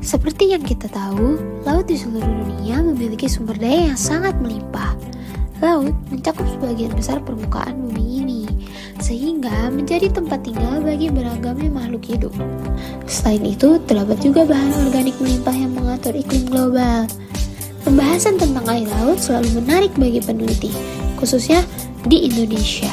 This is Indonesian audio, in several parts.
Seperti yang kita tahu, laut di seluruh dunia memiliki sumber daya yang sangat melimpah. Laut mencakup sebagian besar permukaan bumi ini, sehingga menjadi tempat tinggal bagi beragamnya makhluk hidup. Selain itu, terdapat juga bahan organik melimpah yang mengatur iklim global. Pembahasan tentang air laut selalu menarik bagi peneliti, khususnya di Indonesia.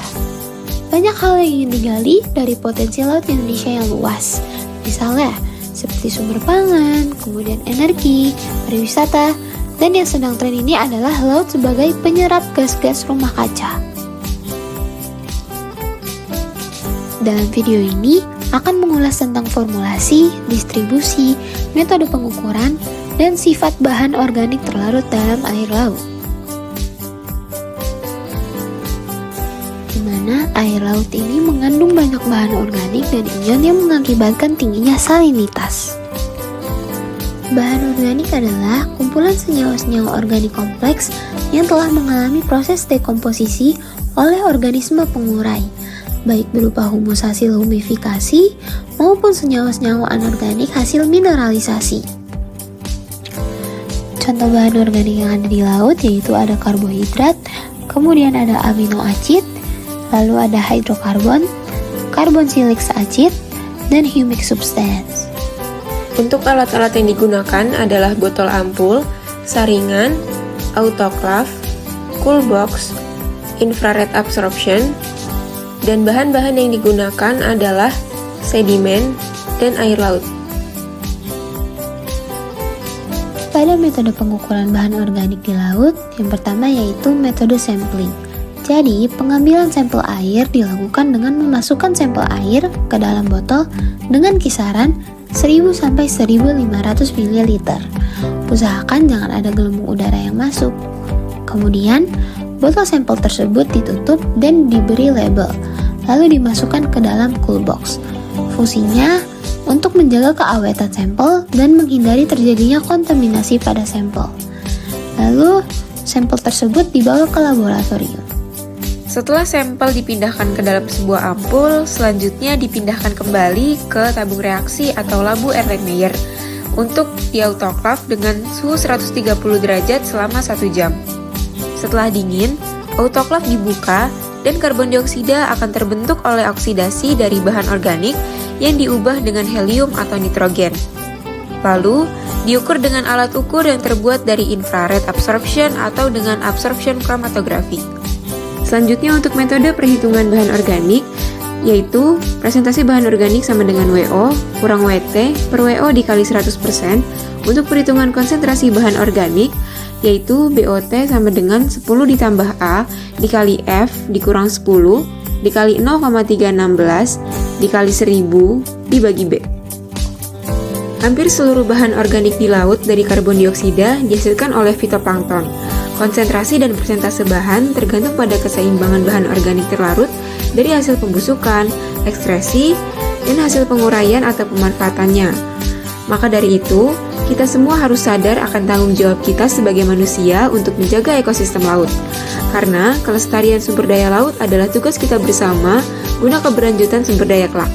Banyak hal yang ingin digali dari potensi laut Indonesia yang luas, misalnya seperti sumber pangan, kemudian energi, pariwisata, dan yang sedang tren ini adalah laut sebagai penyerap gas-gas rumah kaca. Dalam video ini akan mengulas tentang formulasi, distribusi, metode pengukuran, dan sifat bahan organik terlarut dalam air laut. Di mana air laut ini mengandung banyak bahan organik dan ion yang mengakibatkan tingginya salinitas. Bahan organik adalah kumpulan senyawa-senyawa organik kompleks yang telah mengalami proses dekomposisi oleh organisme pengurai, baik berupa humus hasil humifikasi maupun senyawa-senyawa anorganik hasil mineralisasi. Contoh bahan organik yang ada di laut yaitu ada karbohidrat, kemudian ada amino acid, lalu ada hidrokarbon, carboxylic acid, dan humic substance. Untuk alat-alat yang digunakan adalah botol ampul, saringan, autoclave, cool box, infrared absorption, dan bahan-bahan yang digunakan adalah sedimen dan air laut. Pada metode pengukuran bahan organik di laut, yang pertama yaitu metode sampling. Jadi, pengambilan sampel air dilakukan dengan memasukkan sampel air ke dalam botol dengan kisaran 1000 sampai 1500 ml. Usahakan jangan ada gelembung udara yang masuk. Kemudian, botol sampel tersebut ditutup dan diberi label, lalu dimasukkan ke dalam cool box. Fungsinya untuk menjaga keawetan sampel dan menghindari terjadinya kontaminasi pada sampel. Lalu, sampel tersebut dibawa ke laboratorium. Setelah sampel dipindahkan ke dalam sebuah ampul, selanjutnya dipindahkan kembali ke tabung reaksi atau labu Erlenmeyer untuk diautoklaf dengan suhu 130 derajat selama 1 jam. Setelah dingin, autoklaf dibuka dan karbon dioksida akan terbentuk oleh oksidasi dari bahan organik yang diubah dengan helium atau nitrogen. Lalu, diukur dengan alat ukur yang terbuat dari infrared absorption atau dengan absorption chromatography. Selanjutnya untuk metode perhitungan bahan organik, yaitu presentasi bahan organik sama dengan WO kurang WT per WO dikali 100%. Untuk perhitungan konsentrasi bahan organik, yaitu BOT sama dengan 10 ditambah A dikali F dikurang 10 dikali 0,316 dikali 1000 dibagi B. Hampir seluruh bahan organik di laut dari karbon dioksida dihasilkan oleh fitoplankton. Konsentrasi dan persentase bahan tergantung pada keseimbangan bahan organik terlarut dari hasil pembusukan, ekstresi, dan hasil penguraian atau pemanfaatannya. Maka dari itu, kita semua harus sadar akan tanggung jawab kita sebagai manusia untuk menjaga ekosistem laut. Karena kelestarian sumber daya laut adalah tugas kita bersama guna keberlanjutan sumber daya kelak.